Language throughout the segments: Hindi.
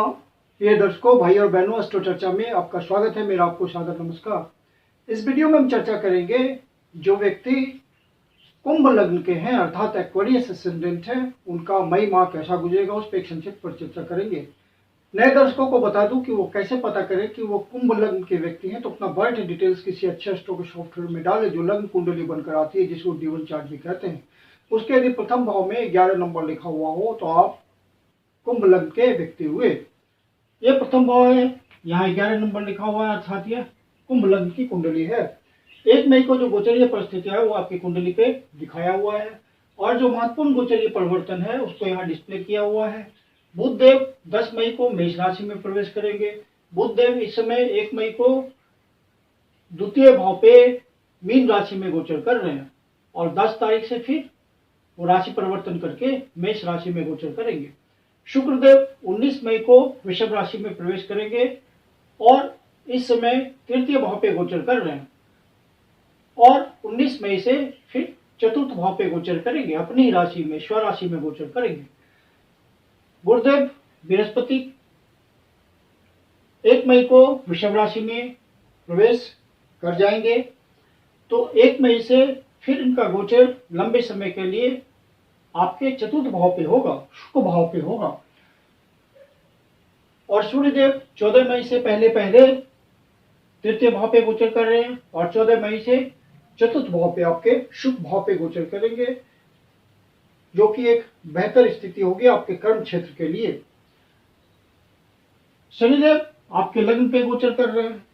प्रिय दर्शकों, भाई और बहनों, एस्ट्रो चर्चा में आपका स्वागत है। मेरा आपको सादर नमस्कार। इस वीडियो में हम चर्चा करेंगे जो व्यक्ति कुंभ लग्न के हैं अर्थात एक्वेरियस एसेंडेंट है, उनका मई माह कैसा गुजरेगा उस पर एक संक्षिप्त पर चर्चा करेंगे। नए दर्शकों को बता दूं कि वो कैसे पता करें कि वो कुंभ लग्न के व्यक्ति हैं। तो अपना बर्थ डिटेल्स किसी अच्छे एस्ट्रो के सॉफ्टवेयर में डालें जो लग्न कुंडली बनकर आती है, जिसको D1 चार्ट भी कहते हैं। उसके यदि प्रथम भाव में 11 नंबर लिखा हुआ हो तो आप कुंभ लग्न के व्यक्ति हुए। ये प्रथम भाव है, यहाँ 11 नंबर लिखा हुआ है अर्थात यह कुंभ लग्न की कुंडली है। 1 मई को जो गोचरीय परिस्थितियां है वो आपकी कुंडली पे दिखाया हुआ है और जो महत्वपूर्ण गोचरीय परिवर्तन है उसको यहाँ डिस्प्ले किया हुआ है। बुध देव 10 मई को मेष राशि में प्रवेश करेंगे। बुध देव इस समय 1 मई को द्वितीय भाव पे मीन राशि में गोचर कर रहे हैं और 10 तारीख से फिर वो राशि परिवर्तन करके मेष राशि में गोचर करेंगे। शुक्रदेव 19 मई को वृषभ राशि में प्रवेश करेंगे और इस समय तृतीय भाव पे गोचर कर रहे हैं और 19 मई से फिर चतुर्थ भाव पे गोचर करेंगे, अपनी ही राशि में स्वराशि में गोचर करेंगे। गुरुदेव बृहस्पति 1 मई को वृषभ राशि में प्रवेश कर जाएंगे, तो 1 मई से फिर इनका गोचर लंबे समय के लिए आपके चतुर्थ भाव पे होगा, शुक्र भाव पे होगा। और सूर्यदेव 14 मई से पहले तृतीय भाव पे गोचर कर रहे हैं और 14 मई से चतुर्थ भाव पे आपके शुभ भाव पे गोचर करेंगे, जो कि एक बेहतर स्थिति होगी आपके कर्म क्षेत्र के लिए। शनिदेव आपके लग्न पे गोचर कर रहे हैं।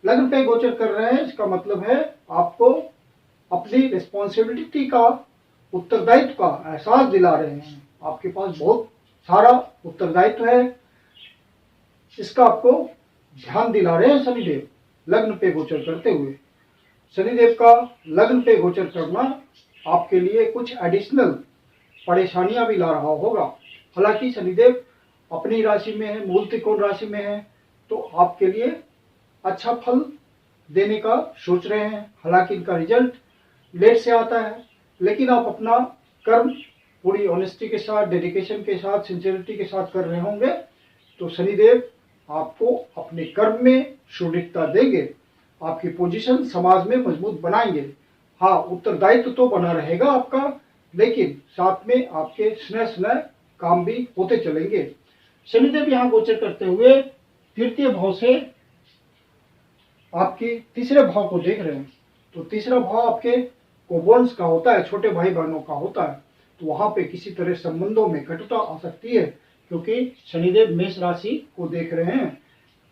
लग्न पे गोचर कर रहे हैं, इसका मतलब है आपको अपनी रिस्पॉन्सिबिलिटी का, उत्तरदायित्व का एहसास दिला रहे हैं। आपके पास बहुत सारा उत्तरदायित्व है, इसका आपको ध्यान दिला रहे हैं शनिदेव लग्न पे गोचर करते हुए। शनिदेव का लग्न पे गोचर करना आपके लिए कुछ एडिशनल परेशानियां भी ला रहा होगा। हालांकि शनिदेव अपनी राशि में है, मूल त्रिकोण राशि में है, तो आपके लिए अच्छा फल देने का सोच रहे हैं। हालांकि इनका रिजल्ट लेट से आता है, लेकिन आप अपना कर्म पूरी ऑनेस्टी के साथ, डेडिकेशन के साथ, सिंसियरिटी के साथ कर रहे होंगे तो शनिदेव आपको अपने कर्म में सुदृढ़ता देंगे, आपकी पोजीशन समाज में मजबूत बनाएंगे। हाँ, उत्तरदायित्व तो बना रहेगा आपका, लेकिन साथ में आपके स्नेह काम भी होते चलेंगे। शनिदेव यहाँ गोचर करते हुए तृतीय भाव से आपकी तीसरे भाव को देख रहे हैं, तो तीसरा भाव आपके कोबॉन्स का होता है, छोटे भाई बहनों का होता है, तो वहां पे किसी तरह संबंधों में कटुता आ सकती है, क्योंकि शनिदेव मेष राशि को देख रहे हैं,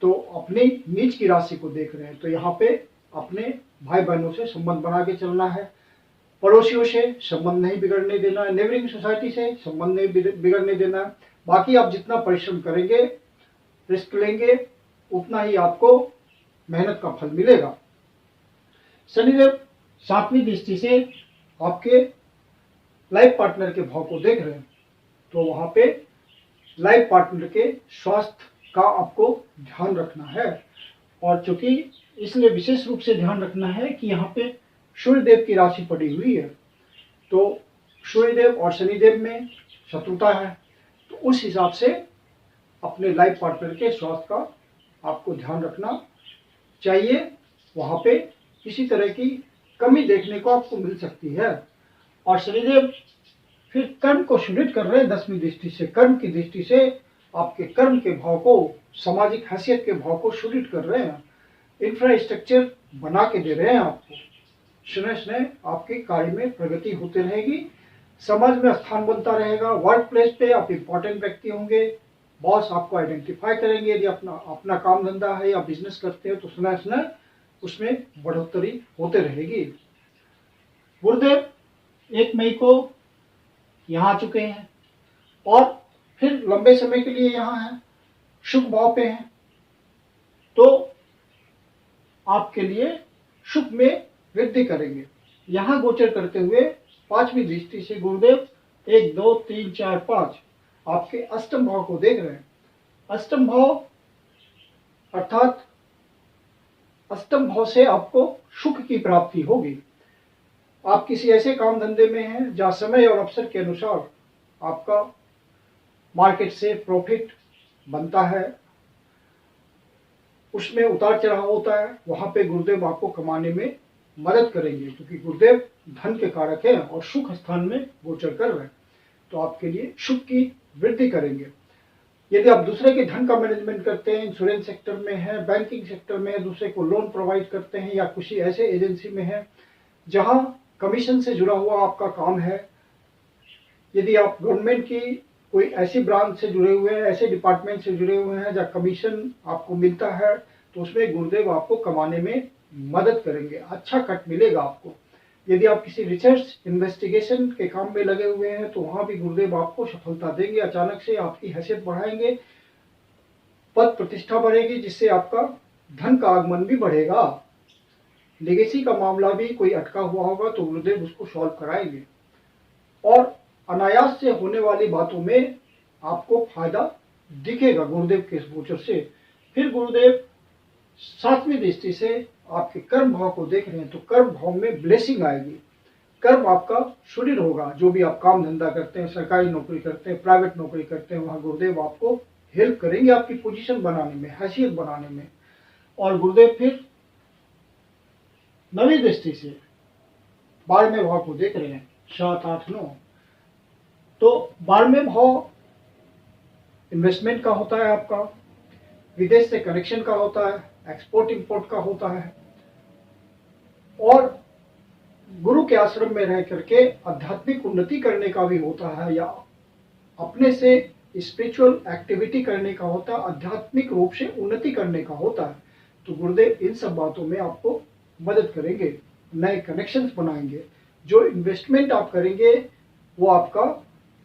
तो अपनी नीच की राशि को देख रहे हैं। तो यहाँ पे अपने भाई बहनों से संबंध बना के चलना है, पड़ोसियों से संबंध नहीं बिगड़ने देना है, नेबरिंग सोसाइटी से संबंध नहीं बिगड़ने देना है। बाकी आप जितना परिश्रम करेंगे, रिस्क लेंगे, उतना ही आपको मेहनत का फल मिलेगा। शनिदेव 7वीं दृष्टि से आपके लाइफ पार्टनर के भाव को देख रहे हैं, तो वहां पे लाइफ पार्टनर के स्वास्थ्य का आपको ध्यान रखना है। और चूंकि इसलिए विशेष रूप से ध्यान रखना है कि यहाँ पे सूर्यदेव की राशि पड़ी हुई है, तो सूर्यदेव और शनिदेव में शत्रुता है, तो उस हिसाब से अपने लाइफ पार्टनर के स्वास्थ्य का आपको ध्यान रखना चाहिए। वहां पे किसी तरह की कमी देखने को आपको मिल सकती है। और शनिदेव फिर कर्म को सुदृढ़ कर रहे हैं 10वीं दृष्टि से, कर्म की दृष्टि से आपके कर्म के भाव को, सामाजिक हैसियत के भाव को सुदृढ़ कर रहे हैं, इंफ्रास्ट्रक्चर बना के दे रहे हैं आपको। स्नेह आपके कार्य में प्रगति होती रहेगी, समाज में स्थान बनता रहेगा, वर्क प्लेस पे आप इंपॉर्टेंट व्यक्ति होंगे, बॉस आपको आइडेंटिफाई करेंगे। यदि अपना काम धंधा है या बिजनेस करते हैं तो स्नेह उसमें बढ़ोतरी होते रहेगी। गुरुदेव 1 मई को यहाँ आ चुके हैं और फिर लंबे समय के लिए यहाँ हैं, शुभ भाव पे हैं, तो आपके लिए शुभ में वृद्धि करेंगे। यहाँ गोचर करते हुए 5वीं दृष्टि से गुरुदेव 1, 2, 3, 4, 5 आपके अष्टम भाव को देख रहे हैं। अष्टम भाव अर्थात अष्टम भाव से आपको सुख की प्राप्ति होगी। आप किसी ऐसे काम धंधे में हैं जहाँ समय और अवसर के अनुसार आपका मार्केट से प्रॉफिट बनता है, उसमें उतार चढ़ाव होता है, वहां पे गुरुदेव आपको कमाने में मदद करेंगे, क्योंकि गुरुदेव धन के कारक हैं और सुख स्थान में गोचर कर रहे हैं, तो आपके लिए सुख की वृद्धि करेंगे। यदि आप दूसरे के धन का मैनेजमेंट करते हैं, इंश्योरेंस सेक्टर में है, बैंकिंग सेक्टर में है, दूसरे को लोन प्रोवाइड करते हैं, या किसी ऐसे एजेंसी में है जहां कमीशन से जुड़ा हुआ आपका काम है, यदि आप गवर्नमेंट की कोई ऐसी ब्रांच से जुड़े हुए हैं, ऐसे डिपार्टमेंट से जुड़े हुए हैं जहाँ कमीशन आपको मिलता है, तो उसमें गुरुदेव आपको कमाने में मदद करेंगे, अच्छा कट मिलेगा आपको। यदि आप किसी रिसर्च इन्वेस्टिगेशन के काम में लगे हुए हैं तो वहां भी गुरुदेव आपको सफलता देंगे, अचानक से आपकी हैसियत बढ़ाएंगे, पद प्रतिष्ठा बढ़ेगी, जिससे आपका धन का आगमन भी बढ़ेगा। लेगेसी का मामला भी कोई अटका हुआ होगा तो गुरुदेव उसको सॉल्व कराएंगे, और अनायास से होने वाली बातों में आपको फायदा दिखेगा गुरुदेव के इस गोचर से। फिर गुरुदेव 7वीं दृष्टि से आपके कर्म भाव को देख रहे हैं, तो कर्म भाव में ब्लेसिंग आएगी, कर्म आपका सुदृढ़ होगा। जो भी आप काम धंधा करते हैं, सरकारी नौकरी करते हैं, प्राइवेट नौकरी करते हैं, वहां गुरुदेव आपको हेल्प करेंगे आपकी पोजीशन बनाने में, हैसियत बनाने में। और गुरुदेव फिर 9वीं दृष्टि से 12वें भाव को देख रहे हैं, 7, 8, 9। तो 12वें भाव इन्वेस्टमेंट का होता है आपका, विदेश से कनेक्शन का होता है, एक्सपोर्ट इंपोर्ट का होता है, और गुरु के आश्रम में रह करके आध्यात्मिक उन्नति करने का भी होता है, या अपने से स्पिरिचुअल एक्टिविटी करने का होता है, आध्यात्मिक रूप से उन्नति करने का होता है। तो गुरुदेव इन सब बातों में आपको मदद करेंगे, नए कनेक्शंस बनाएंगे, जो इन्वेस्टमेंट आप करेंगे वो आपका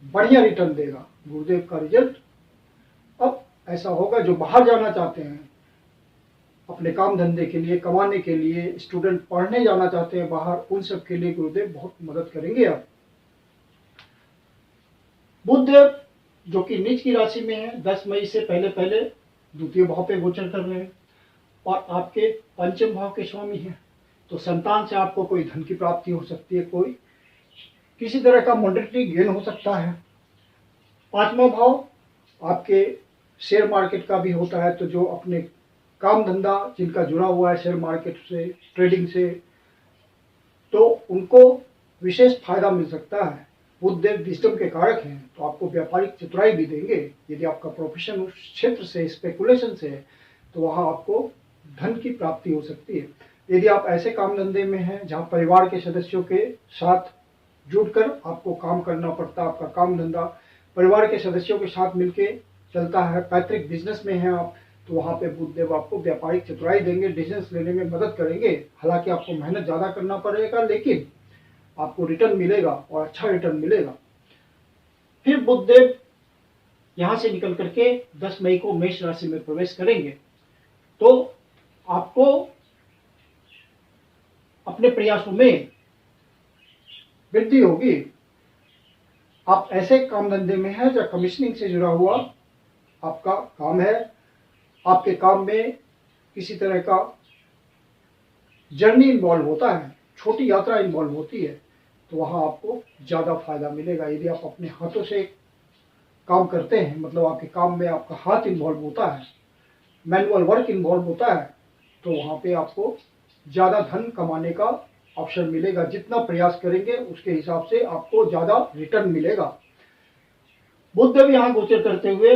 बढ़िया रिटर्न देगा। गुरुदेव का रिजल्ट अब ऐसा होगा, जो बाहर जाना चाहते हैं अपने काम धंधे के लिए, कमाने के लिए, स्टूडेंट पढ़ने जाना चाहते हैं बाहर, उन सब के लिए गुरुदेव बहुत मदद करेंगे। आप बुधदेव जो कि नीच की राशि में है, 10 मई से पहले पहले द्वितीय भाव पे गोचर कर रहे हैं, और आपके पंचम भाव के स्वामी हैं, तो संतान से आपको कोई धन की प्राप्ति हो सकती है, कोई किसी तरह का मॉनेटरी गेन हो सकता है। 5वां भाव आपके शेयर मार्केट का भी होता है, तो जो अपने काम धंधा जिनका जुड़ा हुआ है शेयर मार्केट से, ट्रेडिंग से, तो उनको विशेष फायदा मिल सकता है। बुधदेव विजडम के कारक हैं, तो आपको व्यापारिक चतुराई भी देंगे। यदि आपका प्रोफेशन उस क्षेत्र से, स्पेकुलेशन से है, तो वहां आपको धन की प्राप्ति हो सकती है। यदि आप ऐसे काम धंधे में हैं जहां परिवार के सदस्यों के साथ जुड़कर आपको काम करना पड़ता है, आपका काम धंधा परिवार के सदस्यों के साथ मिलके चलता है, पैतृक बिजनेस में है आप, तो वहां पे बुधदेव आपको व्यापारिक चतुराई देंगे, डिसीजन लेने में मदद करेंगे। हालांकि आपको मेहनत ज्यादा करना पड़ेगा, लेकिन आपको रिटर्न मिलेगा और अच्छा रिटर्न मिलेगा। फिर बुधदेव यहां से निकल करके 10 मई को मेष राशि में प्रवेश करेंगे, तो आपको अपने प्रयासों में वृद्धि होगी। आप ऐसे काम धंधे में हैं जहाँ कमीशनिंग से जुड़ा हुआ आपका काम है, आपके काम में किसी तरह का जर्नी इन्वॉल्व होता है, छोटी यात्रा इन्वॉल्व होती है, तो वहाँ आपको ज़्यादा फायदा मिलेगा। यदि आप अपने हाथों से काम करते हैं, मतलब आपके काम में आपका हाथ इन्वॉल्व होता है, मैनुअल वर्क इन्वॉल्व होता है, तो वहाँ पे आपको ज़्यादा धन कमाने का अवसर मिलेगा। जितना प्रयास करेंगे उसके हिसाब से आपको ज़्यादा रिटर्न मिलेगा। बुधदेव यहाँ गोचर करते हुए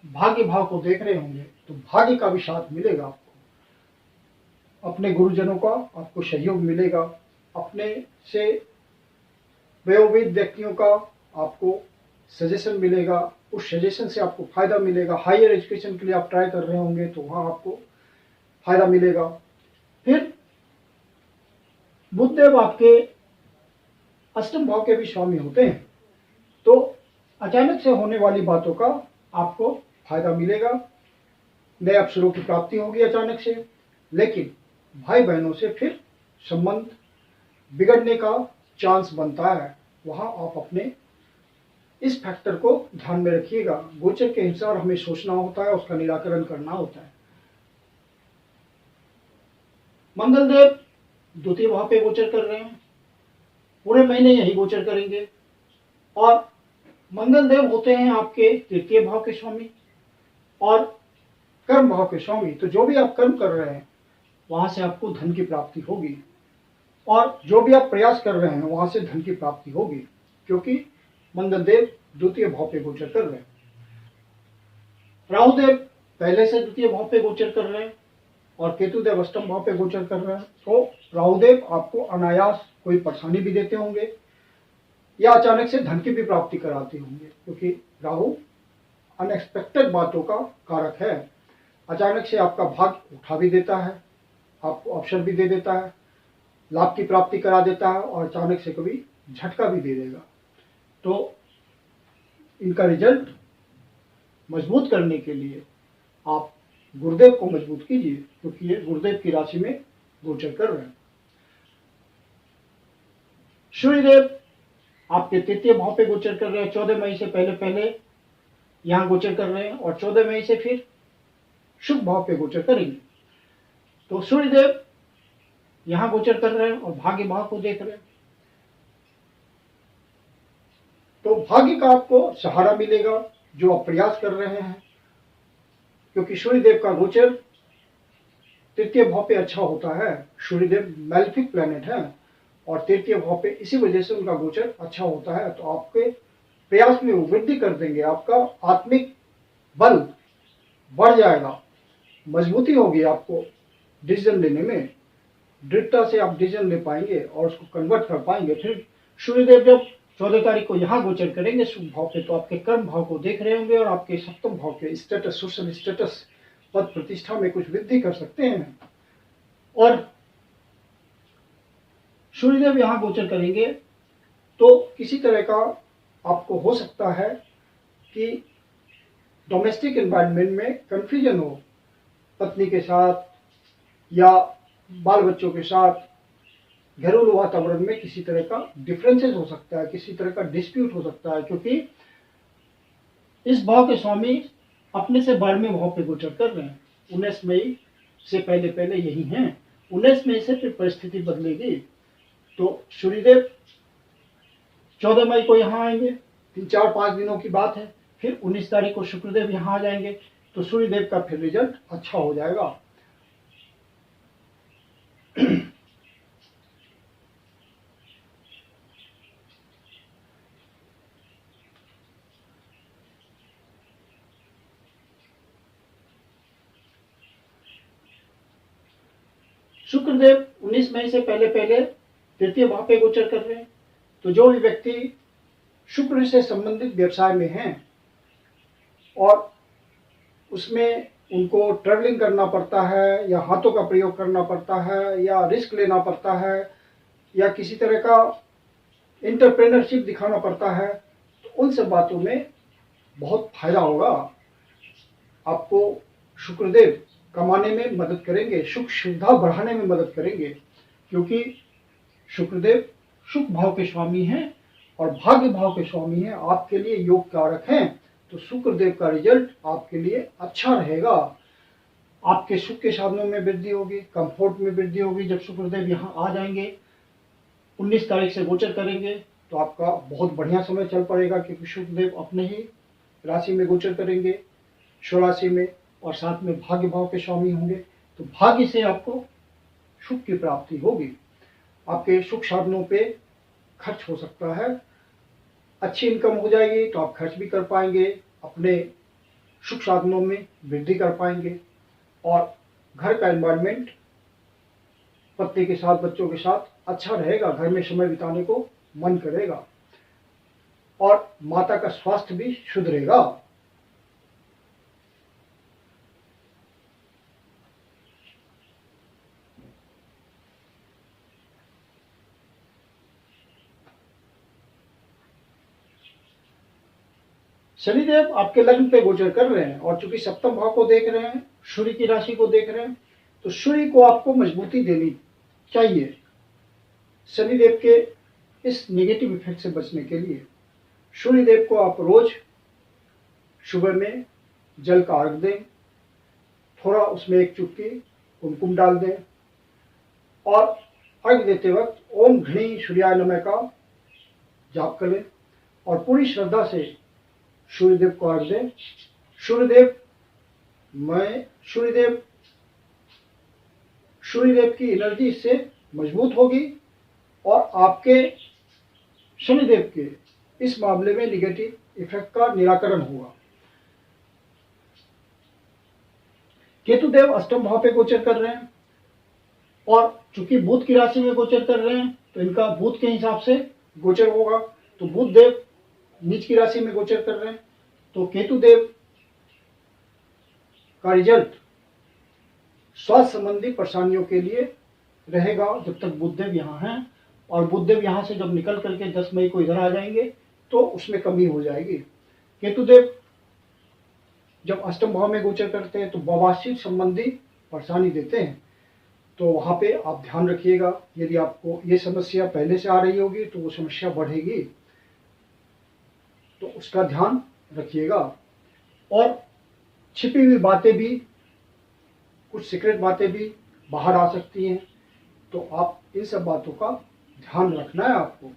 भाग्य भाव को देख रहे होंगे, तो भाग्य का भी साथ मिलेगा आपको, अपने गुरुजनों का आपको सहयोग मिलेगा, अपने से वयोवृद्ध व्यक्तियों का आपको सजेशन मिलेगा, उस सजेशन से आपको फायदा मिलेगा। हायर एजुकेशन के लिए आप ट्राई कर रहे होंगे तो वहाँ आपको फायदा मिलेगा। फिर बुधदेव आपके अष्टम भाव के भी स्वामी होते हैं, तो अचानक से होने वाली बातों का आपको फायदा मिलेगा, नए अवसरों की प्राप्ति होगी अचानक से। लेकिन भाई बहनों से फिर संबंध बिगड़ने का चांस बनता है, वहां आप अपने इस फैक्टर को ध्यान में रखिएगा। गोचर के अनुसार हमें सोचना होता है, उसका निराकरण करना होता है। मंगल देव द्वितीय भाव पे गोचर कर रहे हैं, पूरे महीने यही गोचर करेंगे, और मंगल देव होते हैं आपके तृतीय भाव के स्वामी। और कर्म भाव के स्वामी, तो जो भी आप कर्म कर रहे हैं वहां से आपको धन की प्राप्ति होगी, और जो भी आप प्रयास कर रहे हैं वहां से धन की प्राप्ति होगी, क्योंकि मंगल देव द्वितीय भाव पे गोचर कर रहे हैं। राहुदेव पहले से द्वितीय भाव पे गोचर कर रहे हैं और केतुदेव अष्टम भाव पे गोचर कर रहे हैं। तो राहुदेव आपको अनायास कोई परेशानी भी देते होंगे या अचानक से धन की भी प्राप्ति कराते होंगे, क्योंकि राहु अनएक्सपेक्टेड बातों का कारक है। अचानक से आपका भाग्य उठा भी देता है, आपको अवसर भी दे देता है, लाभ की प्राप्ति करा देता है, और अचानक से कभी झटका भी दे देगा। तो इनका रिजल्ट मजबूत करने के लिए आप गुरुदेव को मजबूत कीजिए, क्योंकि ये गुरुदेव की राशि में गोचर कर रहे हैं। सूर्यदेव आपके तृतीय भाव पे गोचर कर रहे हैं। 14 मई से पहले पहले यहां गोचर कर रहे हैं और 14 मई से फिर शुभ भाव पे गोचर करेंगे। तो सूर्यदेव यहां गोचर कर रहे हैं और भाग्य भाव को देख रहे हैं, तो भाग्य का आपको सहारा मिलेगा जो आप प्रयास कर रहे हैं, क्योंकि सूर्यदेव का गोचर तृतीय भाव पे अच्छा होता है। सूर्यदेव मैलेफिक प्लैनेट है और तृतीय भाव पे इसी वजह से उनका गोचर अच्छा होता है। तो आपके प्रयास में वो वृद्धि कर देंगे, आपका आत्मिक बल बढ़ जाएगा, मजबूती होगी आपको डिसीजन लेने में, दृढ़ता से आप डिसीजन ले पाएंगे और उसको कन्वर्ट कर पाएंगे। फिर सूर्यदेव जब 14 तारीख को यहाँ गोचर करेंगे शुभ भाव पे, तो आपके कर्म भाव को देख रहे होंगे और आपके सप्तम भाव के स्टेटस, सोशल स्टेटस, पद प्रतिष्ठा में कुछ वृद्धि कर सकते हैं। और सूर्यदेव यहाँ गोचर करेंगे तो किसी तरह का आपको हो सकता है कि डोमेस्टिक एनवायरनमेंट में कंफ्यूजन हो, पत्नी के साथ या बाल बच्चों के साथ, घरेलू वातावरण में किसी तरह का डिफरेंसेस हो सकता है, किसी तरह का डिस्प्यूट हो सकता है, क्योंकि इस भाव के स्वामी अपने से 12वें भाव पे गोचर कर रहे हैं। 19 मई से पहले पहले यही हैं। 19 मई से फिर परिस्थिति बदलेगी। तो सूर्यदेव 14 मई को यहाँ आएंगे, 3-4-5 दिनों की बात है। फिर 19 तारीख को शुक्रदेव यहाँ आ जाएंगे, तो सूर्यदेव का फिर रिजल्ट अच्छा हो जाएगा। शुक्रदेव 19 मई से पहले पहले तृतीय भाव पे गोचर कर रहे हैं। तो जो भी व्यक्ति शुक्र से संबंधित व्यवसाय में हैं और उसमें उनको ट्रैवलिंग करना पड़ता है या हाथों का प्रयोग करना पड़ता है या रिस्क लेना पड़ता है या किसी तरह का एंटरप्रेन्योरशिप दिखाना पड़ता है, तो उन सब बातों में बहुत फायदा होगा। आपको शुक्रदेव कमाने में मदद करेंगे, सुख सुविधा बढ़ाने में मदद करेंगे, क्योंकि शुक्रदेव शुभ भाव के स्वामी हैं और भाग्य भाव के स्वामी हैं, आपके लिए योग कारक हैं। तो शुक्रदेव का रिजल्ट आपके लिए अच्छा रहेगा। आपके सुख के साधनों में वृद्धि होगी, कंफर्ट में वृद्धि होगी। जब शुक्रदेव यहाँ आ जाएंगे, 19 तारीख से गोचर करेंगे, तो आपका बहुत बढ़िया समय चल पड़ेगा, क्योंकि शुक्रदेव अपने ही राशि में गोचर करेंगे, स्वराशि में, और साथ में भाग्य भाव के स्वामी होंगे। तो भाग्य से आपको सुख की प्राप्ति होगी। आपके सुख साधनों पे खर्च हो सकता है, अच्छी इनकम हो जाएगी तो आप खर्च भी कर पाएंगे, अपने सुख साधनों में वृद्धि कर पाएंगे, और घर का एनवायरनमेंट पत्नी के साथ, बच्चों के साथ अच्छा रहेगा, घर में समय बिताने को मन करेगा, और माता का स्वास्थ्य भी सुधरेगा। शनिदेव आपके लग्न पे गोचर कर रहे हैं और चूंकि सप्तम भाव को देख रहे हैं, सूर्य की राशि को देख रहे हैं, तो सूर्य को आपको मजबूती देनी चाहिए शनिदेव के इस नेगेटिव इफेक्ट से बचने के लिए। सूर्यदेव को आप रोज सुबह में जल का अर्घ दें, थोड़ा उसमें एक चुटकी कुमकुम डाल दें, और अर्घ देते वक्त ओम घृणी सूर्याय नमः का जाप करें और पूरी श्रद्धा से सूर्यदेव को अर्घ दें। सूर्यदेव मैं सूर्यदेव की एनर्जी इससे मजबूत होगी और आपके शनिदेव के इस मामले में निगेटिव इफेक्ट का निराकरण होगा। केतुदेव अष्टम भाव पे गोचर कर रहे हैं और चूंकि बुध की राशि में गोचर कर रहे हैं तो इनका बुध के हिसाब से गोचर होगा। तो बुध देव नीच की राशि में गोचर कर रहे हैं तो केतुदेव का रिजल्ट स्वास्थ्य संबंधी परेशानियों के लिए रहेगा जब तक बुधदेव यहाँ हैं, और बुधदेव यहाँ से जब निकल करके 10 मई को इधर आ जाएंगे तो उसमें कमी हो जाएगी। केतुदेव जब अष्टम भाव में गोचर करते हैं तो बवासीर संबंधी परेशानी देते हैं, तो वहाँ पे आप ध्यान रखिएगा। यदि आपको ये समस्या पहले से आ रही होगी तो वो समस्या बढ़ेगी, तो उसका ध्यान रखिएगा। और छिपी हुई बातें भी, कुछ सीक्रेट बातें भी बाहर आ सकती हैं, तो आप इन सब बातों का ध्यान रखना है आपको।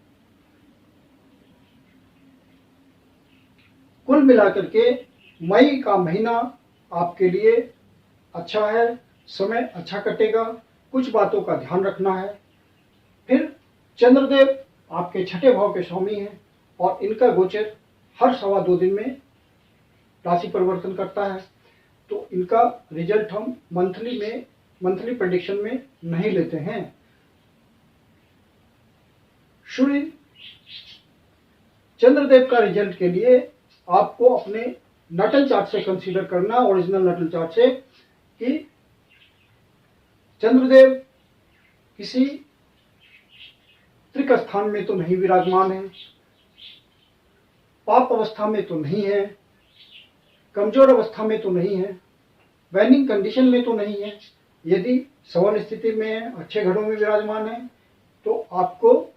कुल मिलाकर के मई का महीना आपके लिए अच्छा है, समय अच्छा कटेगा, कुछ बातों का ध्यान रखना है। फिर चंद्रदेव आपके छठे भाव के स्वामी हैं और इनका गोचर हर 2.25 दिन में राशि परिवर्तन करता है, तो इनका रिजल्ट हम मंथली प्रेडिक्शन में नहीं लेते हैं। सूर्य चंद्रदेव का रिजल्ट के लिए आपको अपने नटल चार्ट से कंसीडर करना, ओरिजिनल नटल चार्ट से, कि चंद्रदेव किसी त्रिक स्थान में तो नहीं विराजमान है, पाप अवस्था में तो नहीं है, कमजोर अवस्था में तो नहीं है, वैनिंग कंडीशन में तो नहीं है। यदि सवन स्थिति में है, अच्छे घरों में विराजमान है, तो आपको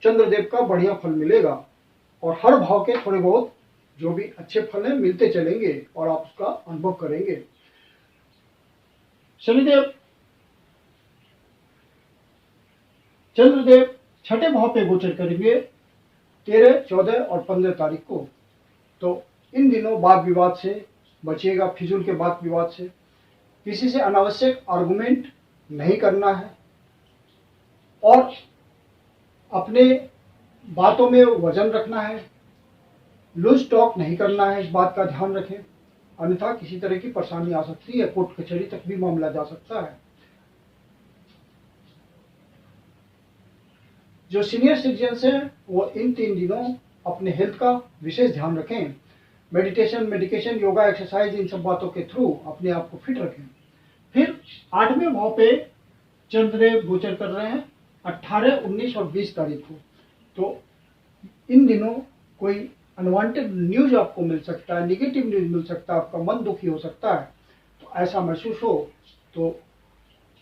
चंद्रदेव का बढ़िया फल मिलेगा और हर भाव के थोड़े बहुत जो भी अच्छे फल हैं मिलते चलेंगे और आप उसका अनुभव करेंगे। चंद्रदेव छठे भाव पे गोचर करेंगे 13, 14 और 15 तारीख को। तो इन दिनों वाद विवाद से बचिएगा, फिजूल के वाद विवाद से। किसी से अनावश्यक आर्गुमेंट नहीं करना है और अपने बातों में वजन रखना है, लूज टॉक नहीं करना है, इस बात का ध्यान रखें, अन्यथा किसी तरह की परेशानी आ सकती है, कोर्ट कचहरी तक भी मामला जा सकता है। जो सीनियर सिटीजन्स हैं वो इन 3 दिनों अपने हेल्थ का विशेष ध्यान रखें, मेडिटेशन, मेडिकेशन, योगा, एक्सरसाइज, इन सब बातों के थ्रू अपने आप को फिट रखें। फिर 8वें भाव पे चंद्रदेव गोचर कर रहे हैं 18, 19 और 20 तारीख को। तो इन दिनों कोई अनवांटेड न्यूज आपको मिल सकता है, निगेटिव न्यूज मिल सकता है, आपका मन दुखी हो सकता है। तो ऐसा महसूस हो तो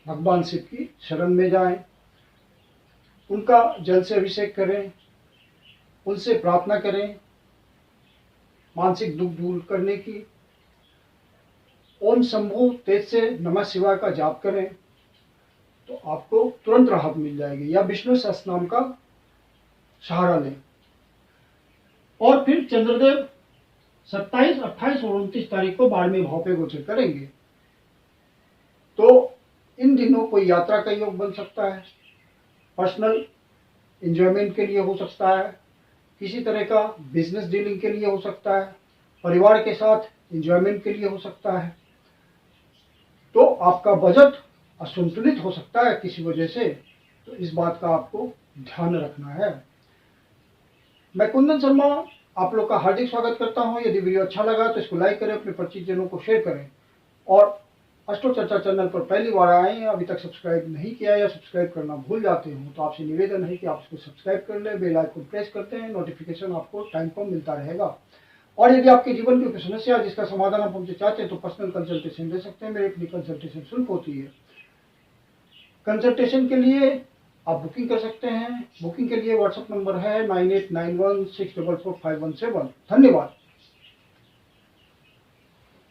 भगवान शिव की शरण में जाएं, उनका जल से अभिषेक करें, उनसे प्रार्थना करें मानसिक दुख दूर करने की। ओम शंभु तेज से नमः शिवाय का जाप करें तो आपको तुरंत राहत मिल जाएगी, या विष्णु सहस्त्रनाम का सहारा लें। और फिर चंद्रदेव 27, 28 और 29 तारीख को 12वें भाव पे गोचर करेंगे। तो इन दिनों कोई यात्रा का योग बन सकता है, पर्सनल एंजॉयमेंट के लिए हो सकता है, किसी तरह का बिजनेस डीलिंग के लिए हो सकता है, परिवार के साथ एंजॉयमेंट के लिए हो सकता है। तो आपका बजट असंतुलित हो सकता है किसी वजह से, तो इस बात का आपको ध्यान रखना है। मैं कुंदन शर्मा आप लोग का हार्दिक स्वागत करता हूं। यदि वीडियो अच्छा लगा तो इसको लाइक करें, अपने परिचित जनों को शेयर करें, और अष्टो चर्चा चैनल पर पहली बार आए हैं, अभी तक सब्सक्राइब नहीं किया या सब्सक्राइब करना भूल जाते हो, तो आपसे निवेदन है कि आप इसको सब्सक्राइब कर लें, बेल आइकन प्रेस करते हैं, नोटिफिकेशन आपको टाइम पर मिलता रहेगा। और यदि आपके जीवन की कोई समस्या है जिसका समाधान आप हमसे चाहते हैं तो पर्सनल कंसल्टेशन ले सकते हैं। मेरी अपनी कंसल्टेशन शुल्क होती है। कंसल्टेशन के लिए आप बुकिंग कर सकते हैं। बुकिंग के लिए व्हाट्सएप नंबर है 9891644517। धन्यवाद।